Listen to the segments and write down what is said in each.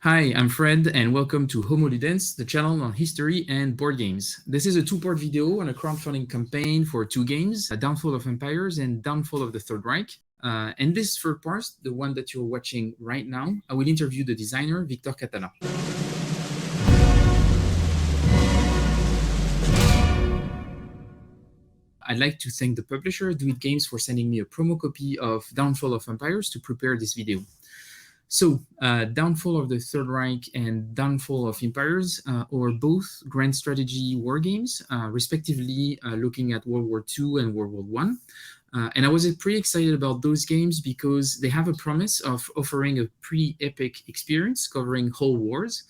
Hi, I'm Fred, and welcome to Homo Ludens, the channel on history and board games. This is a two-part video on a crowdfunding campaign for two games, Downfall of Empires and Downfall of the Third Reich. And this third part, the one that you're watching right now, I will interview the designer, Victor Catala. I'd like to thank the publisher, Do It Games, for sending me a promo copy of Downfall of Empires to prepare this video. So, Downfall of the Third Reich and Downfall of Empires are both grand strategy wargames, respectively looking at World War II and World War I. And I was pretty excited about those games because they have a promise of offering a pretty epic experience covering whole wars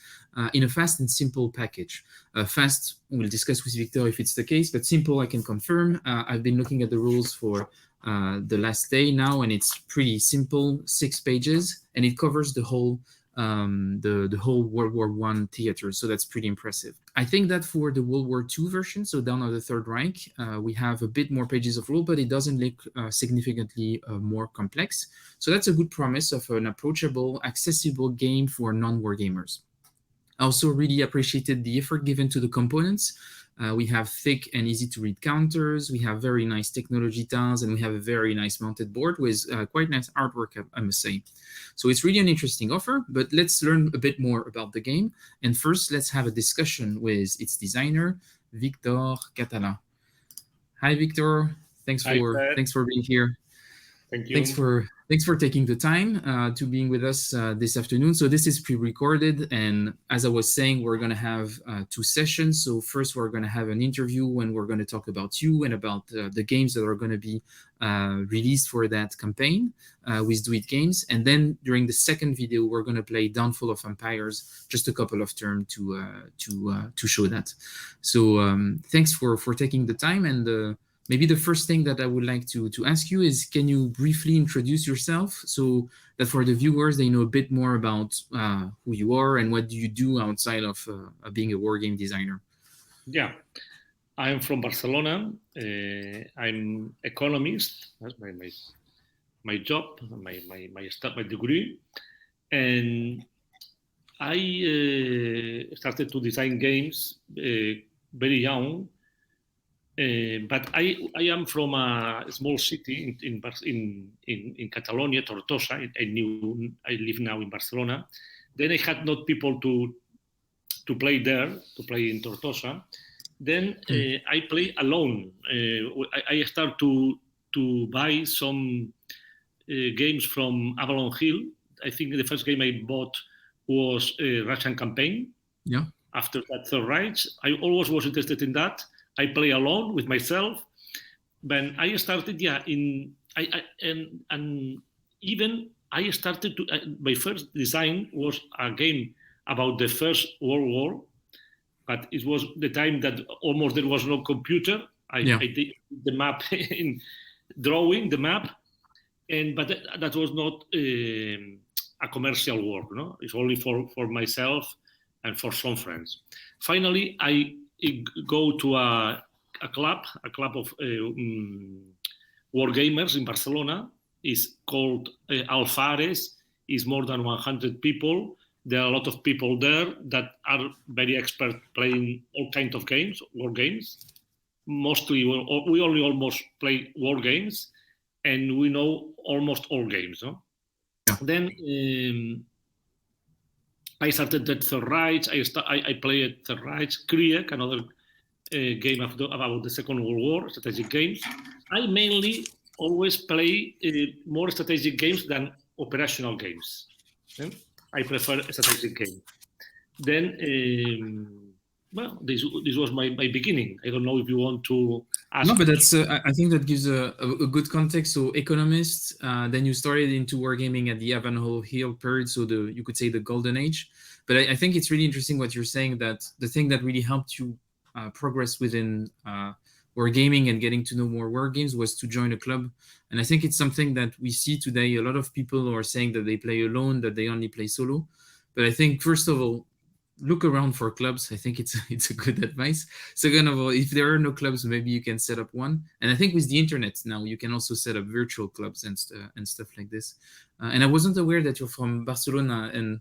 in a fast and simple package. Fast, we'll discuss with Victor if it's the case, but simple, I can confirm. I've been looking at the rules for the last day now, and it's pretty simple, 6 pages, and it covers the whole the whole World War I theater, so that's pretty impressive. I think that for the World War II version, so Down of the Third Reich, we have a bit more pages of rule, but it doesn't look significantly more complex. So that's a good promise of an approachable, accessible game for non-wargamers. I also really appreciated the effort given to the components. We have thick and easy to read counters, we have very nice technology tiles, and we have a very nice mounted board with quite nice artwork, I must say. So it's really an interesting offer, but let's learn a bit more about the game. And first, let's have a discussion with its designer, Victor Catala. Hi, Victor. Thanks for being here. Thank you. Thanks for taking the time to being with us this afternoon. So this is pre-recorded, and as I was saying, we're going to have 2 sessions. So first, we're going to have an interview when we're going to talk about you and about the games that are going to be released for that campaign with Do It Games. And then during the second video, we're going to play Downfall of Empires, just a couple of terms to show that. So thanks for taking the time. And maybe the first thing that I would like to ask you is, can you briefly introduce yourself so that for the viewers, they know a bit more about who you are and what do you do outside of being a wargame designer? Yeah, I'm from Barcelona. I'm economist. That's my job, my degree. And I started to design games very young. But I am from a small city in Catalonia, Tortosa. I live now in Barcelona. Then I had not people to play there, to play in Tortosa. Then I play alone. I start to buy some games from Avalon Hill. I think the first game I bought was Russian Campaign. Yeah. After that, Third Reich. I always was interested in that. I play alone with myself. When I started, and even I started to. My first design was a game about the First World War, but it was the time that almost there was no computer. I did the map in drawing the map, but that was not a commercial work. No, it's only for myself and for some friends. Finally, I go to a club of wargamers in Barcelona. It's called Alfares. It's more than 100 people. There are a lot of people there that are very expert playing all kinds of games, war games. Mostly, we only almost play war games, and we know almost all games. No? Yeah. Then I started at Third Reich. I played Third Reich, Krieg, another game about the Second World War, strategic games. I mainly always play more strategic games than operational games. I prefer strategic games. Then, well, this was my beginning. I don't know if you want to ask. No, but that's I think that gives a good context. So economist, then you started into wargaming at the Avalon Hill period, so you could say the golden age. But I think it's really interesting what you're saying, that the thing that really helped you progress within wargaming and getting to know more war games was to join a club. And I think it's something that we see today. A lot of people are saying that they play alone, that they only play solo. But I think, first of all, look around for clubs. I think it's a good advice. Second of all, if there are no clubs, maybe you can set up one. And I think with the internet now, you can also set up virtual clubs and stuff like this. And I wasn't aware that you're from Barcelona, and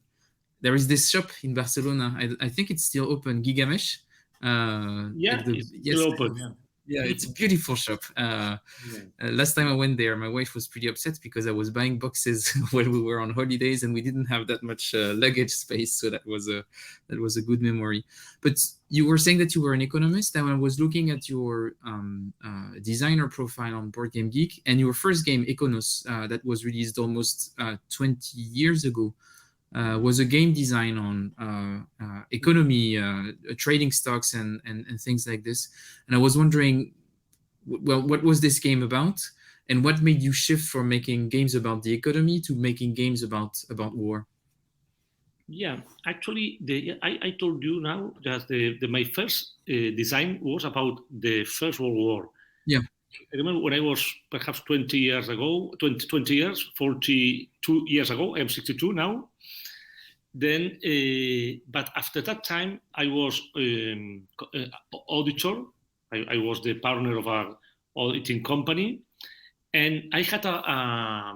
there is this shop in Barcelona. I think it's still open, Gigamesh. It's still open. Yeah, it's a beautiful shop. Last time I went there, my wife was pretty upset because I was buying boxes when we were on holidays and we didn't have that much luggage space. So that was a good memory. But you were saying that you were an economist, and I was looking at your designer profile on Board Game Geek, and your first game, Econos, that was released almost 20 years ago. Was a game design on economy, trading stocks, and things like this. And I was wondering, well, what was this game about, and what made you shift from making games about the economy to making games about war? Yeah, actually, I told you now that my first design was about the First World War. Yeah. I remember when I was perhaps 20 years ago, 20 years, 42 years ago, I'm 62 now. Then, but after that time, I was auditor. I was the partner of a auditing company, and I had a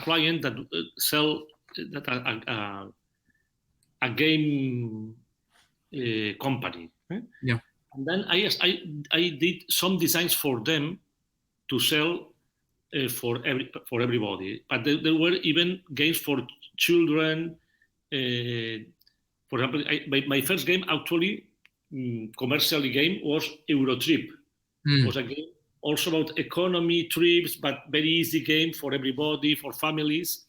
client that sell that a game company. Yeah. And then I did some designs for them to sell for everybody. But there were even games for children. For example, my first game actually commercially game was Eurotrip. It was a game also about economy trips, but very easy game for everybody, for families.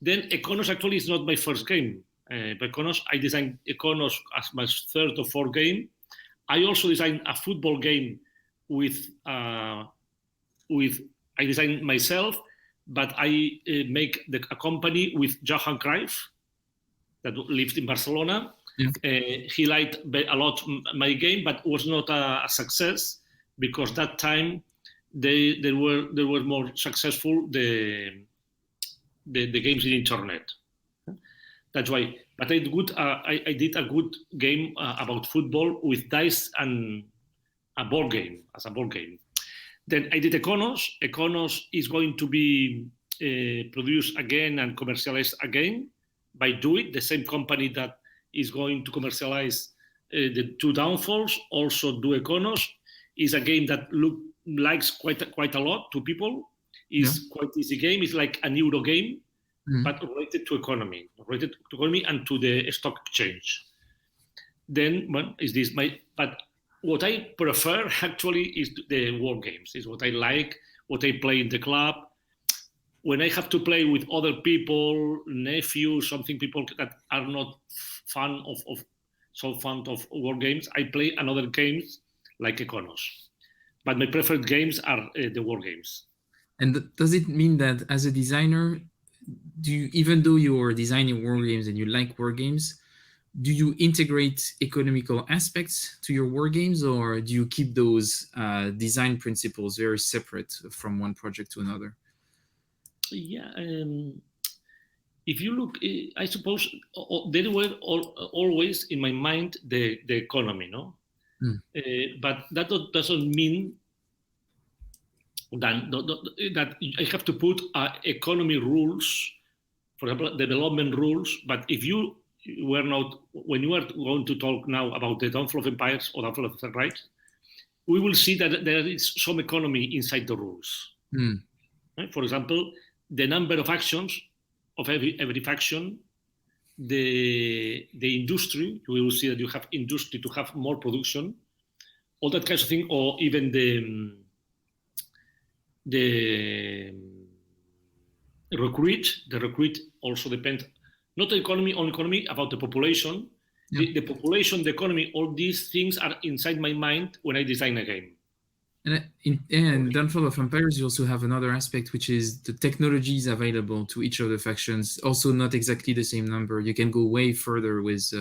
Then Econos actually is not my first game. Econos, I designed Econos as my third or fourth game. I also designed a football game with I designed myself, but I make a company with Johan Cruyff that lived in Barcelona. Yeah. He liked a lot my game, but was not a success because that time they were more successful the games in internet. That's why. But I did a good game about football with dice and a board game as a board game. Then I did Econos. Econos is going to be produced again and commercialized again by Do It, the same company that is going to commercialize the two downfalls. Also, Do Econos is a game that likes quite a lot to people. It's quite easy game. It's like an Euro game, but related to economy and to the stock exchange. Then, well, is this but what I prefer actually is the war games. Is what I like, what I play in the club. When I have to play with other people, nephews, people that are not fond of war games, I play another games like Econos. But my preferred games are the war games. And does it mean that as a designer, even though you're designing war games and you like war games, do you integrate economical aspects to your war games, or do you keep those design principles very separate from one project to another? Yeah, if you look, I suppose they were always in my mind the economy, no? But that doesn't mean that I have to put economy rules, for example, development rules. But if you were not, when you are going to talk now about the downfall of empires or downfall of the Third Reich, we will see that there is some economy inside the rules. Right? For example, the number of actions of every faction, the industry, we will see that you have industry to have more production, all that kind of thing, or even the recruit also depends, not the economy, about the population. Yeah. The population, the economy, all these things are inside my mind when I design a game. And in Downfall of Empires, you also have another aspect, which is the technologies available to each of the factions. Also, not exactly the same number. You can go way further with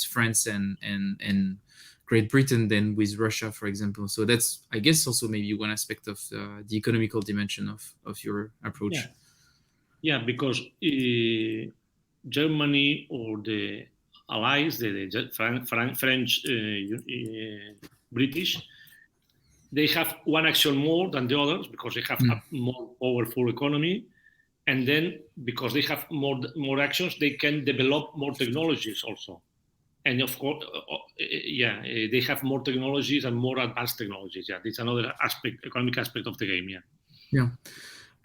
France and Great Britain than with Russia, for example. So that's, I guess, also maybe one aspect of the economical dimension of your approach. Yeah, because Germany or the Allies, the French, British, they have one action more than the others because they have a more powerful economy, and then because they have more actions, they can develop more technologies also. And of course, they have more technologies and more advanced technologies. Yeah, it's another aspect, economic aspect of the game. Yeah. Yeah.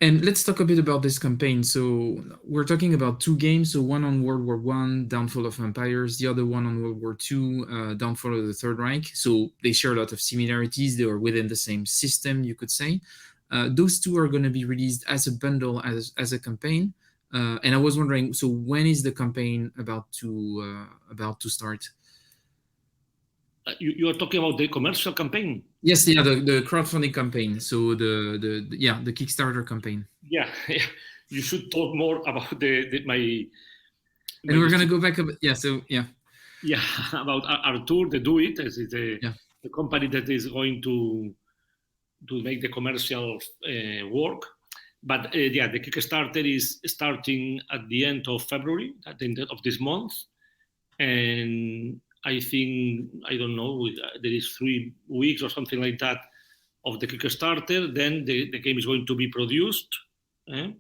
And let's talk a bit about this campaign. So we're talking about two games. So one on World War I, Downfall of Empires, the other one on World War II, Downfall of the Third Reich. So they share a lot of similarities. They are within the same system, you could say. Those two are going to be released as a bundle, as a campaign. And I was wondering, so when is the campaign about to start? You are talking about the commercial campaign? Yes, yeah, the crowdfunding campaign. So the Kickstarter campaign. Yeah, you should talk more about my. And we're gonna go back a bit. Yeah, so yeah. Yeah, about Artur, the Do It, as the company that is going to make the commercial work. But the Kickstarter is starting at the end of February, at the end of this month, and I think, I don't know, there is 3 weeks or something like that of the Kickstarter. Then the game is going to be produced in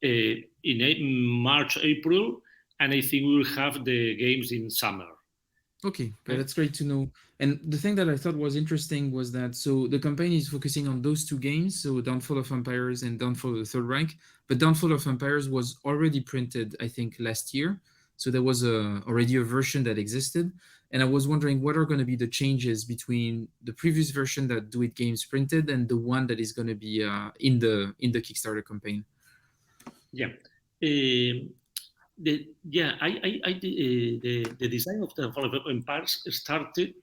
March, April, and I think we will have the games in summer. Okay, but that's great to know. And the thing that I thought was interesting was that, so the campaign is focusing on those two games, so Downfall of Empires and Downfall of the Third Reich, but Downfall of Empires was already printed, I think, last year. So there was already a version that existed. And I was wondering what are going to be the changes between the previous version that Do It Games printed and the one that is going to be in the Kickstarter campaign. Yeah. The design of the Fall of Empires started,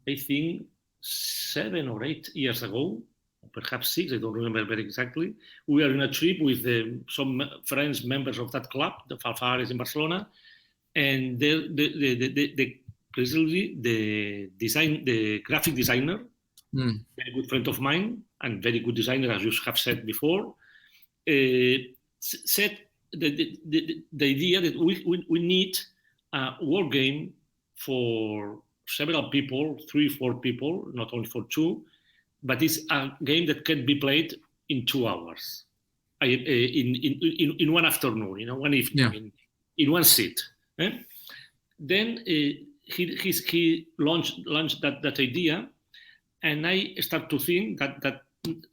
I think, 7 or 8 years ago, perhaps 6. I don't remember very exactly. We were in a trip with some friends, members of that club, the Alfares in Barcelona, and basically the graphic designer, very good friend of mine and very good designer, as you have said before, said the idea that we need a war game for several people, 3-4 people, not only for 2, but it's a game that can be played in 2 hours, in one afternoon, one evening, in one sit. Then he launched that idea, and I start to think that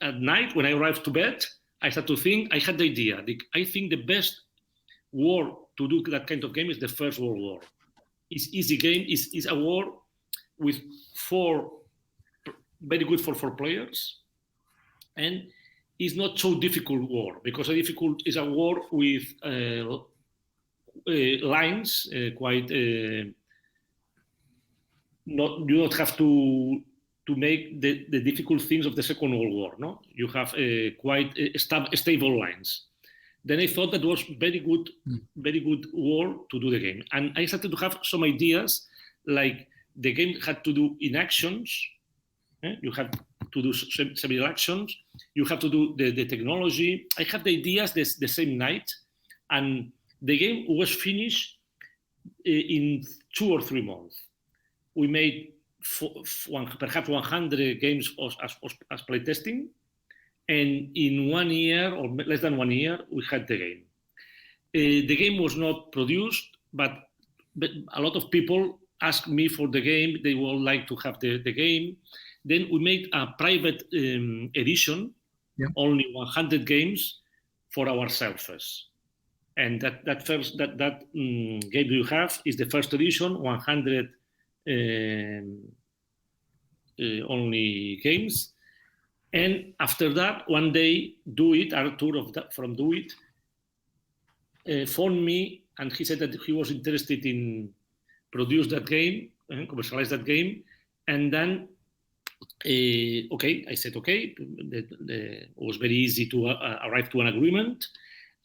at night when I arrived to bed, I started to think, I had the idea. I think the best war to do that kind of game is the First World War. It's easy game. It's a war with 4, very good for 4 players, and it's not so difficult war, because a difficult is a war with lines, quite. You don't have to make the difficult things of the Second World War. No, you have quite stable lines. Then I thought that was very good war to do the game, and I started to have some ideas, like the game had to do in actions. You have to do several actions. You have to do the technology. I had the ideas the same night, and the game was finished in 2 or 3 months. We made perhaps 100 games as playtesting, and in 1 year or less than 1 year, we had the game. The game was not produced, but a lot of people asked me for the game. They would like to have the game. Then we made a private edition, only 100 games for ourselves. And that game you have is the first edition, 100 only games. And after that, one day, Do It, Artur from Do It, phoned me, and he said that he was interested in produce that game, commercialize that game. And then, I said, okay. It was very easy to arrive to an agreement.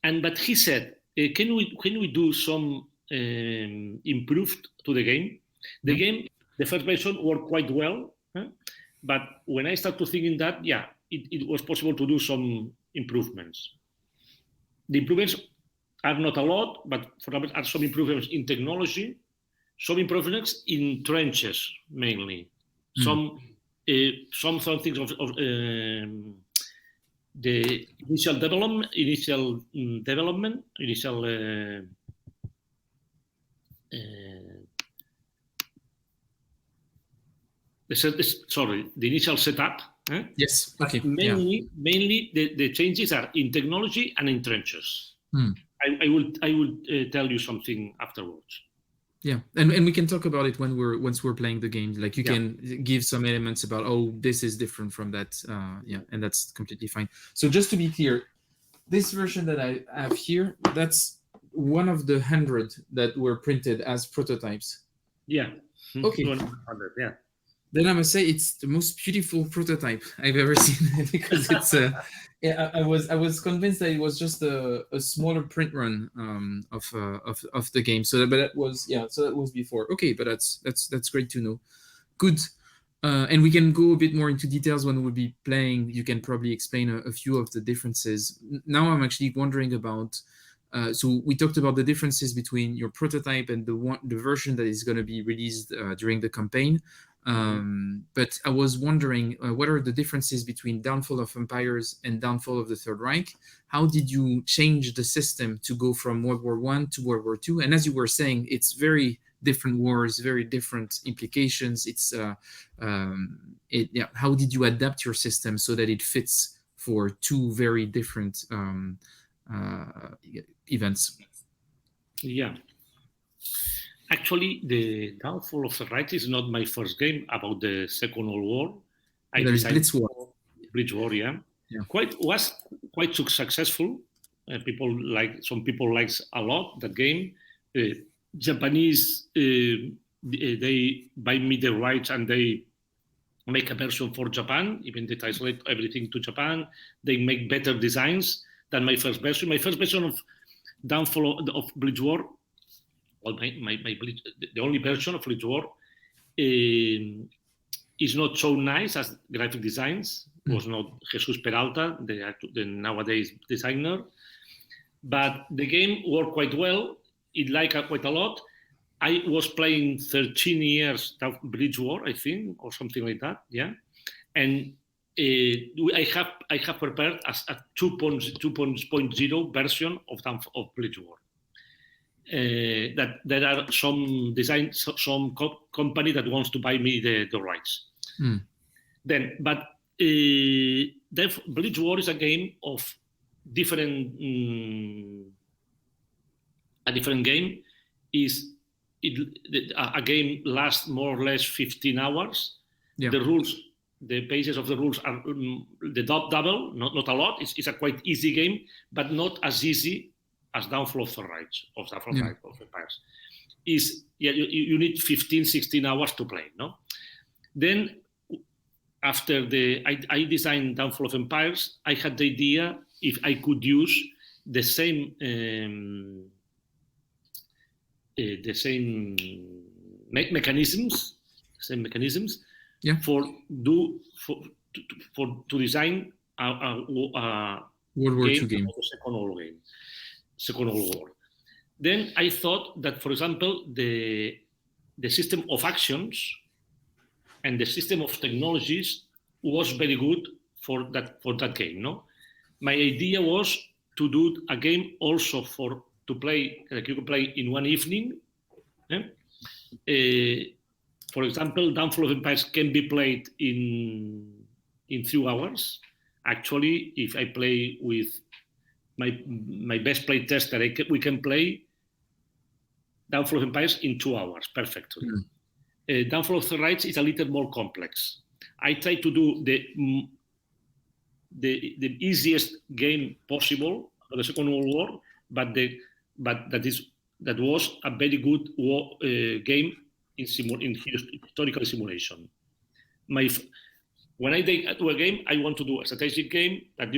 But he said, can we do some improved to the game? The game, the first version worked quite well. But when I started thinking that, it was possible to do some improvements. The improvements are not a lot, but for example, are some improvements in technology, some improvements in trenches mainly, some things of the initial development, the initial setup. Yes. Okay. But mainly the changes are in technology and in trenches. I will tell you something afterwards. Yeah, and we can talk about it once we're playing the game. Like you can give some elements about, oh, this is different from that. And that's completely fine. So just to be clear, this version that I have here, that's one of the 100 that were printed as prototypes. Yeah. Okay. 100, yeah. Then I must say it's the most beautiful prototype I've ever seen because it's I was convinced that it was just a smaller print run of the game. So that was before. Okay, but that's great to know. Good. And we can go a bit more into details when we'll be playing. You can probably explain a few of the differences. Now I'm actually wondering about. So we talked about the differences between your prototype and the version that is going to be released during the campaign. But I was wondering, what are the differences between Downfall of Empires and Downfall of the Third Reich? How did you change the system to go from World War I to World War II? And as you were saying, it's very different wars, very different implications. It's how did you adapt your system so that it fits for two very different events? Yeah. Actually, the Downfall of the Reich is not my first game about the Second World War. There's Blitz War. Blitz War, yeah. Was quite successful. Some people likes a lot that game. Japanese, they buy me the rights and they make a version for Japan. Even they translate everything to Japan. They make better designs than my first version. My first version of Downfall of Blitz War. Well, the only version of Blitz War is not so nice as graphic designs. It was not Jesus Peralta, the nowadays designer. But the game worked quite well. It liked quite a lot. I was playing 13 years Blitz War, I think, or something like that. Yeah, and I have prepared a 2.0 version of Blitz War. That there are some company that wants to buy me the rights. Then, but Blitz War is a game of different. A different game is a game lasts more or less 15 hours. Yeah. The rules, the pages of the rules are the double, not a lot. It's a quite easy game, but not as easy as Downfall of the Reich, of Empires. You need 15, 16 hours to play, no? Then, after I designed Downfall of Empires, I had the idea if I could use the same mechanisms, to design a World War II game. Second World War. Then I thought that, for example, the system of actions and the system of technologies was very good for that game. No, my idea was to do a game also to play, like you can play in one evening. For example, Downfall of Empires can be played in 3 hours. Actually, if I play with my best play tester, we can play Downfall of Empires in 2 hours perfectly. Downfall of the Reich is a little more complex. I try to do the easiest game possible for the Second World War, but that was a very good game in historical simulation. When I do a game, I want to do a strategic game that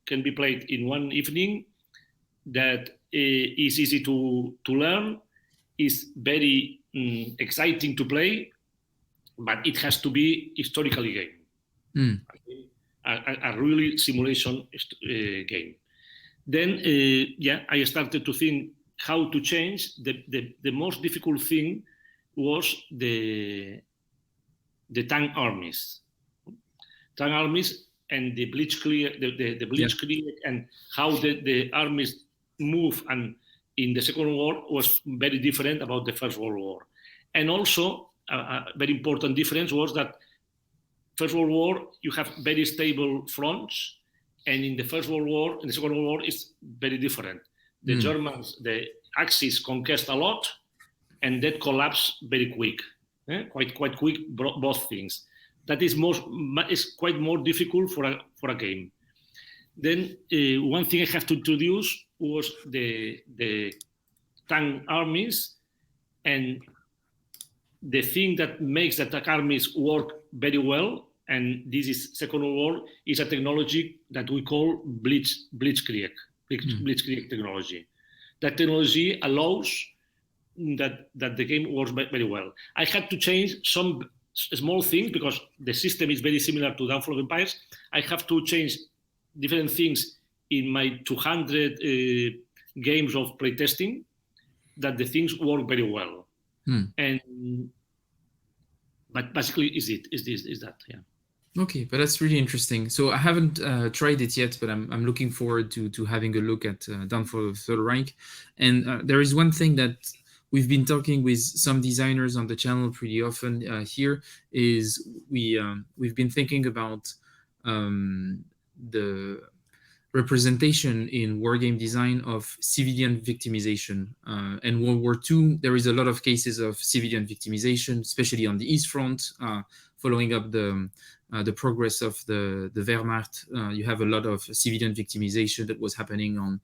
can be played in one evening, that is easy to learn, is very exciting to play, but it has to be historically game. A really simulation game. Then, I started to think how to change. The most difficult thing was the tank armies. Tank armies, and the blitzkrieg, the blitzkrieg, and how the armies move, and in the Second World War was very different about the First World War. And also a very important difference was that First World War you have very stable fronts, and in the First World War, in the Second World War, it's very different. The Germans, the Axis conquest a lot, and that collapse very quick, quite quick, both things. That is quite more difficult for a game. Then one thing I have to introduce was the tank armies, and the thing that makes the tank armies work very well, and this is Second World War, is a technology that we call blitzkrieg technology. That technology allows that the game works very well. I had to change some small things because the system is very similar to Downfall of Empires. I have to change different things in my 200 games of playtesting, that the things work very well. But basically is that. Okay, but that's really interesting. So I haven't tried it yet, but I'm looking forward to having a look at Downfall of the Third Reich. And there is one thing that we've been talking with some designers on the channel pretty often here, is we've been thinking about the representation in wargame design of civilian victimization. And World War II, there is a lot of cases of civilian victimization, especially on the East Front, following up the progress of the Wehrmacht. You have a lot of civilian victimization that was happening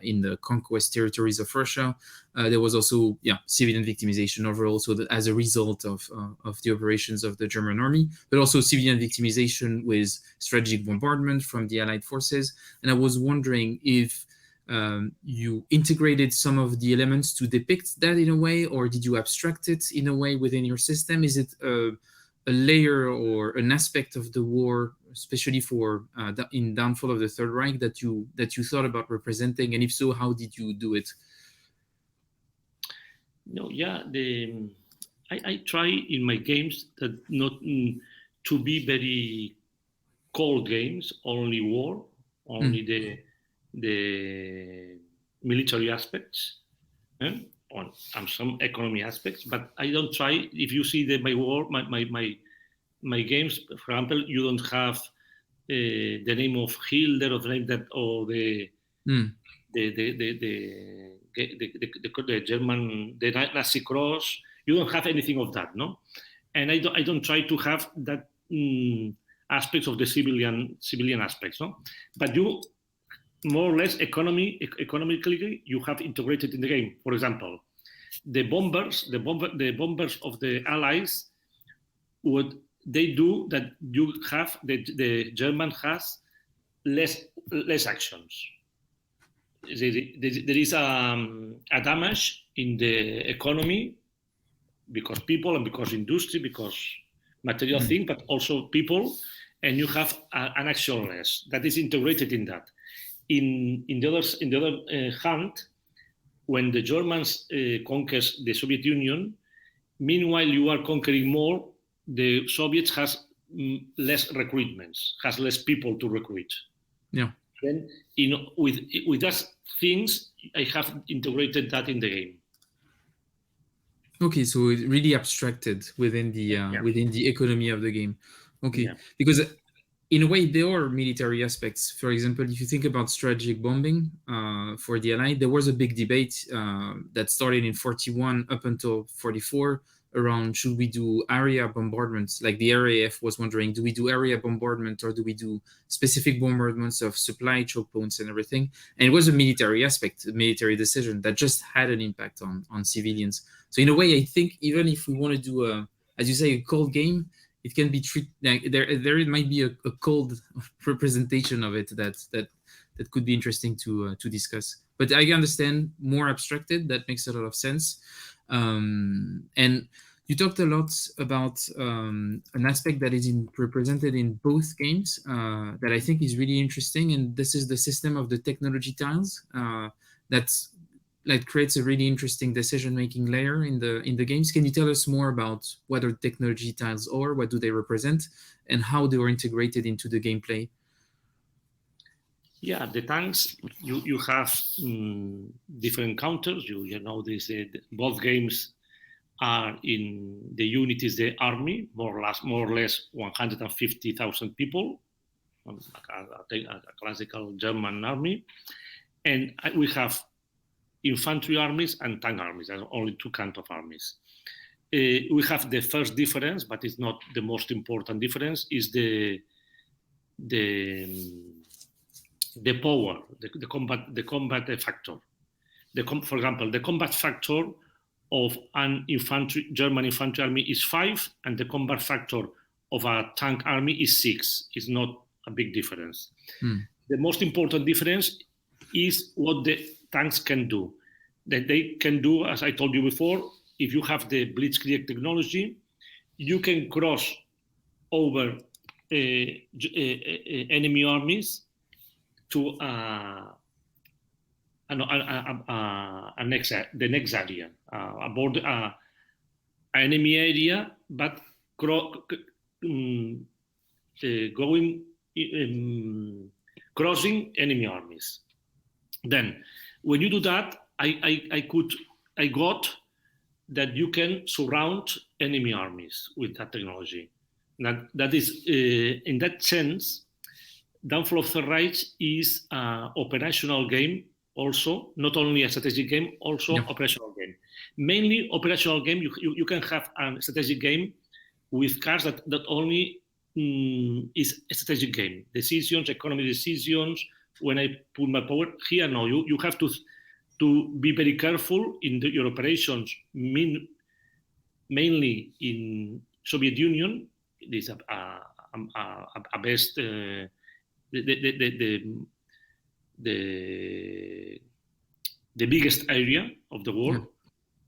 in the conquest territories of Russia. There was also civilian victimization overall, so that as a result of the operations of the German army, but also civilian victimization with strategic bombardment from the Allied forces. And I was wondering if you integrated some of the elements to depict that in a way, or did you abstract it in a way within your system? Is it a layer or an aspect of the war, especially for in Downfall of the Third Reich, that you thought about representing, and if so, how did you do it? No, I try in my games that not to be very cold games, only war, only the military aspects. On some economy aspects, but I don't try. If you see my games, for example, you don't have the name of Hitler or the name that, or the German, the Nazi cross. You don't have anything of that, no. And I don't try to have that aspects of the civilian aspects, no. But you more or less economically you have integrated in the game. For example, the bombers of the Allies, what they do, that you have the German has less actions. There is a damage in the economy because people and because industry, because material thing, but also people, and you have an action less that is integrated in that. In the other hand, when the Germans conquer the Soviet Union, meanwhile you are conquering more, the Soviets has less recruitments, has less people to recruit. Yeah. Then with those things, I have integrated that in the game. Okay, so it really abstracted within the economy of the game. Okay, because in a way, there are military aspects. For example, if you think about strategic bombing for the Allied, there was a big debate that started in 41 up until 44 around should we do area bombardments? Like the RAF was wondering, do we do area bombardment or do we do specific bombardments of supply choke points and everything? And it was a military aspect, a military decision that just had an impact on civilians. So in a way, I think even if we want to do, as you say, a cold game, it can be treated like there might be a cold representation of it that could be interesting to discuss. But I understand more abstracted. That makes a lot of sense. And you talked a lot about an aspect that is represented in both games that I think is really interesting. And this is the system of the technology tiles. That's like creates a really interesting decision-making layer in the games. Can you tell us more about what are technology tiles are, what do they represent, and how they are integrated into the gameplay? Yeah, the tanks, you have different counters. You know this. Both games are in the unit is the army, more or less 150,000 people, a classical German army, and we have infantry armies and tank armies. There are only two kinds of armies. We have the first difference, but it's not the most important difference, is the power, the combat factor. For example, the combat factor of an German infantry army is 5, and the combat factor of a tank army is 6. It's not a big difference. The most important difference is what the tanks can do. That they can do, as I told you before, if you have the blitzkrieg technology, you can cross over enemy armies to the next area, enemy area, but crossing enemy armies. Then, when you do that, I got that you can surround enemy armies with that technology. That is, in that sense, Downfall of Third Reich is an operational game also, not only a strategic game, also operational game. Mainly operational game, you can have a strategic game with cards that only is a strategic game. Decisions, economy decisions, when I put my power, here no, you have to be very careful in your operations, mainly in Soviet Union. It is a best... the biggest area of the world,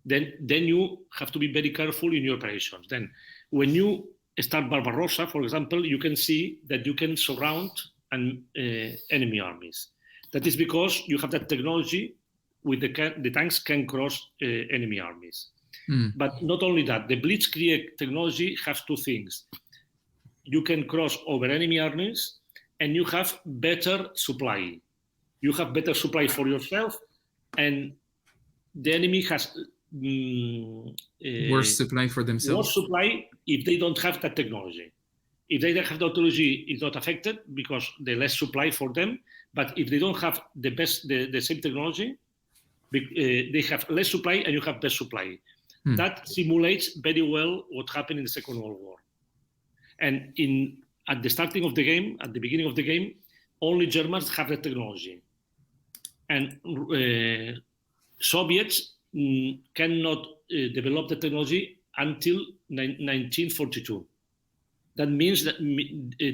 then you have to be very careful in your operations. Then when you start Barbarossa, for example, you can see that you can surround enemy armies. That is because you have that technology with the tanks can cross enemy armies. But not only that, the blitzkrieg technology has two things. You can cross over enemy armies, and you have better supply. You have better supply for yourself, and the enemy has worse supply for themselves. Worse supply if they don't have that technology. If they don't have the technology, it's not affected because the less supply for them. But if they don't have the same technology, they have less supply and you have best supply. That simulates very well what happened in the Second World War. And at the starting of the game, at the beginning of the game, only Germans have the technology. And Soviets cannot develop the technology until 1942. That means that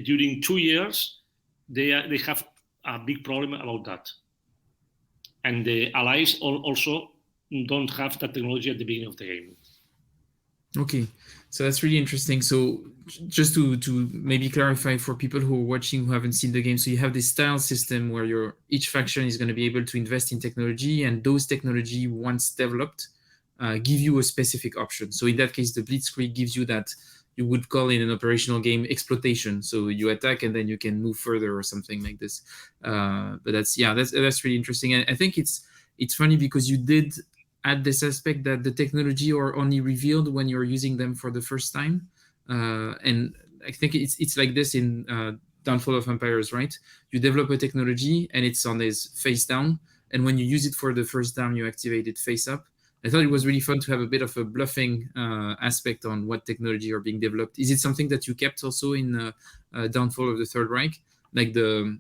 during 2 years, they have a big problem about that. And the Allies also don't have that technology at the beginning of the game. Okay, so that's really interesting. So just to maybe clarify for people who are watching who haven't seen the game, so you have this tile system where each faction is going to be able to invest in technology, and those technology, once developed, give you a specific option. So in that case, the Blitzkrieg gives you that you would call in an operational game exploitation. So you attack and then you can move further or something like this. But that's really interesting. And I think it's funny because you did add this aspect that the technology are only revealed when you're using them for the first time. And I think it's like this in Downfall of Empires, right? You develop a technology and it's on this face down. And when you use it for the first time, you activate it face up. I thought it was really fun to have a bit of a bluffing aspect on what technology are being developed. Is it something that you kept also in Downfall of the Third Reich? Like the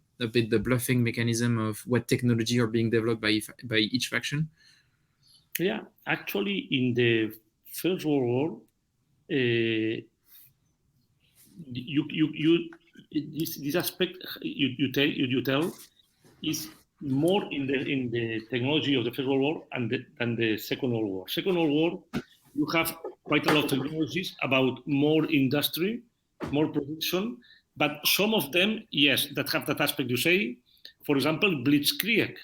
bluffing mechanism of what technology are being developed by each faction? Yeah, actually, in the First World War, this aspect you tell is more in the technology of the First World War than the Second World War. Second World War, you have quite a lot of technologies about more industry, more production, but some of them, yes, that have that aspect you say. For example, Blitzkrieg.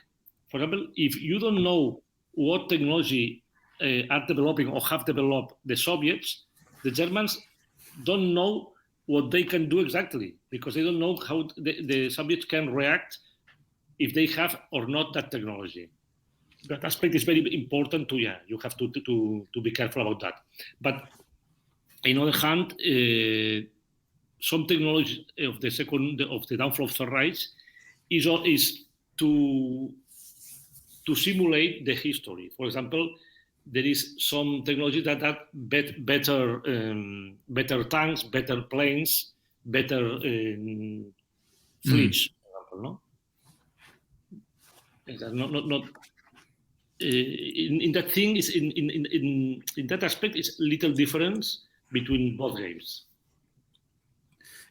For example, if you don't know what technology are developing or have developed the Soviets, the Germans don't know what they can do exactly, because they don't know how the Soviets can react if they have or not that technology. That aspect is very important to, you have to be careful about that. But on the other hand, some technology of the downfall of Third Reich is to simulate the history. For example, there is some technology that have better tanks, better planes, better fleets. For example, no. Not in that thing is in that aspect is little difference between both games.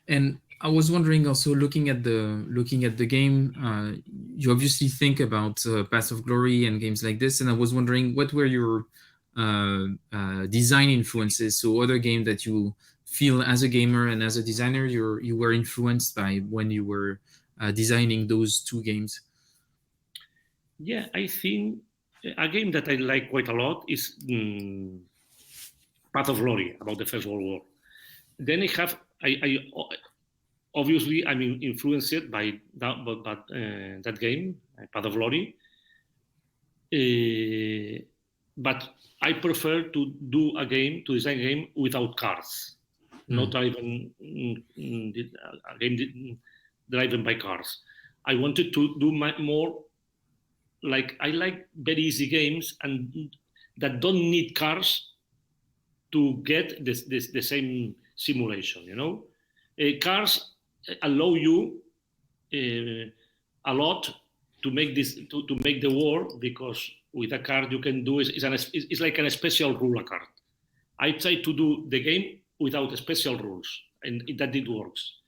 And I was wondering also, looking at the game, you obviously think about Path of Glory and games like this, and I was wondering what were your design influences. So other game that you feel as a gamer and as a designer you were influenced by when you were designing those two games. Yeah, I think a game that I like quite a lot is Path of Glory, about the First World War. Then I obviously I'm influenced by that game, Path of Glory. But I prefer to design a game without cars, not even a game driven by cars. I wanted to do more. Like I like very easy games and that don't need cars to get the same simulation. You know, cars allow you a lot to make this to make the war, because with a card you can do it's like a special rule a card. I try to do the game without special rules, and that it works.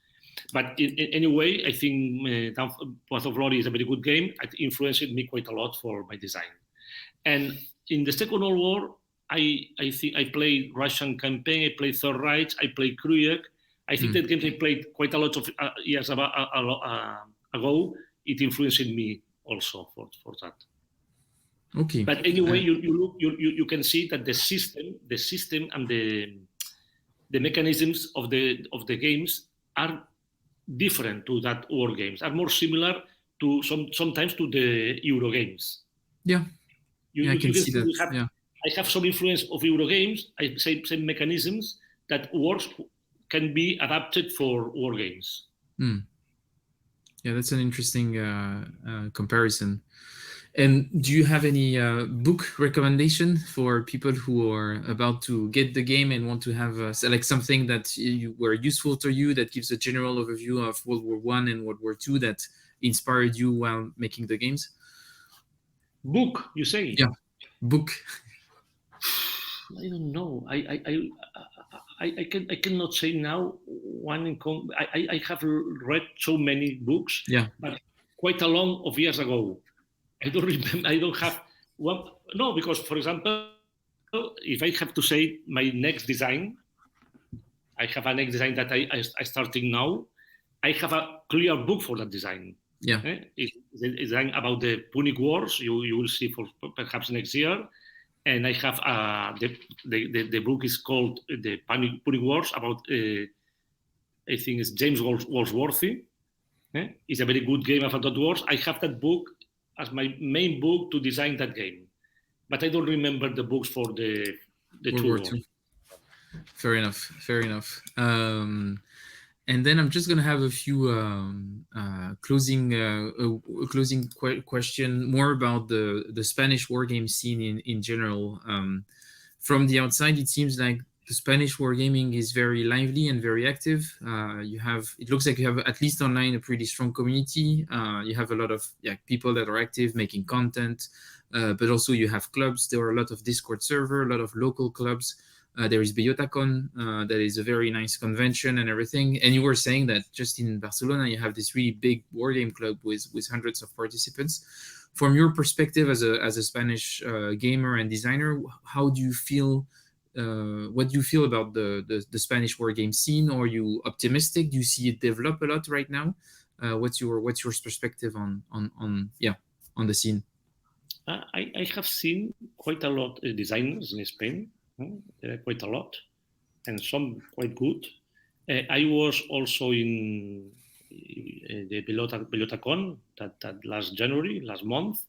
But anyway, I think Path of Glory is a very good game. It influenced me quite a lot for my design. And in the Second World War, I think I played Russian campaign, I played Third Reich, I played Kruyek. I think that games I played quite a lot of years ago. It influenced me also for that. Okay. But anyway, you can see that the system and the mechanisms of the games are different to that war games, are more similar to sometimes to the Euro games. Yeah. I can see that. I have some influence of Euro games. I say same mechanisms that can be adapted for war games. Yeah, that's an interesting comparison. And do you have any book recommendation for people who are about to get the game and want to have like something that were useful to you, that gives a general overview of World War I and World War II that inspired you while making the games? Book, you say? Yeah, book. I don't know. I cannot say now one. I have read so many books. Yeah, but quite a long of years ago. I don't remember. I don't have one. No, because for example, if I have to say my next design, I have a next design that I starting now. I have a clear book for that design. Yeah, it's a design about the Punic Wars. You will see for perhaps next year. And I have the book is called the Punic Wars, about I think it's James Walsworthy. It's a very good game about that wars. I have that book as my main book to design that game, but I don't remember the books for the World War II. Fair enough. And then I'm just gonna have a few closing question more about the Spanish wargame scene in general. From the outside, it seems like the Spanish wargaming is very lively and very active. It looks like you have, at least online, a pretty strong community. You have a lot of people that are active making content, but also you have clubs. There are a lot of Discord server, a lot of local clubs. There is Bellotacon, that is a very nice convention and everything. And you were saying that just in Barcelona, you have this really big wargame club with hundreds of participants. From your perspective as a Spanish gamer and designer, how do you feel? What do you feel about the Spanish wargame scene? Are you optimistic? Do you see it develop a lot right now? What's your perspective on the scene? I have seen quite a lot of designers in Spain, quite a lot, and some quite good. I was also in the Pelotacon that last January, last month.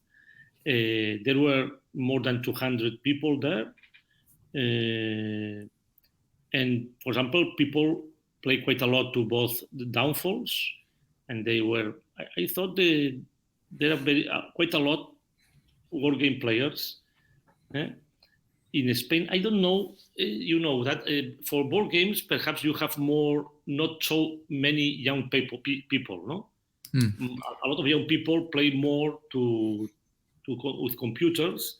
There were more than 200 people there. And for example, people play quite a lot to both the downfalls, and they were. I thought there are quite a lot wargame players. eh? In Spain, I don't know. You know that for board games, perhaps you have more, not so many young people, no? A lot of young people play more with computers,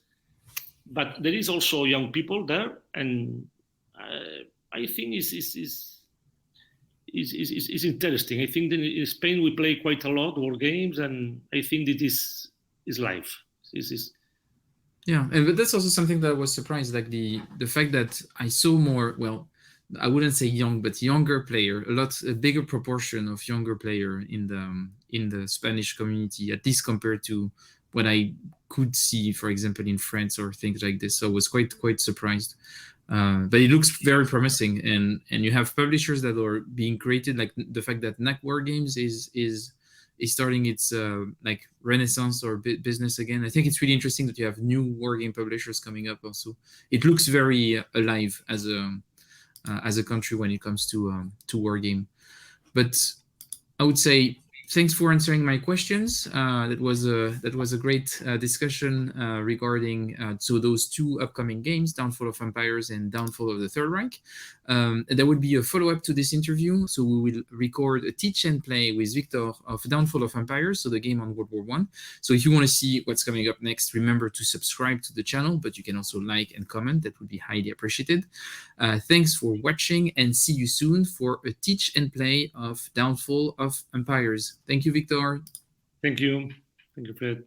but there is also young people there, and I think is interesting. I think that in Spain we play quite a lot war games, and I think that is life. Is Yeah, but that's also something that I was surprised, like the fact that I saw more. Well, I wouldn't say young, but younger player, a bigger proportion of younger player in the Spanish community, at least compared to what I could see, for example, in France or things like this. So I was quite surprised. But it looks very promising, and you have publishers that are being created, like the fact that NAC War Games is starting its like renaissance or business again. I think it's really interesting that you have new wargame publishers coming up. Also, it looks very alive as a country when it comes to wargame. But I would say thanks for answering my questions. That was a great discussion regarding so those two upcoming games, Downfall of Empires and Downfall of the Third Reich. There will be a follow-up to this interview, so we will record a teach and play with Victor of Downfall of Empires, so the game on World War One. So if you want to see what's coming up next, remember to subscribe to the channel, but you can also like and comment. That would be highly appreciated. Thanks for watching, and see you soon for a teach and play of Downfall of Empires. Thank you, Victor. Thank you, Fred.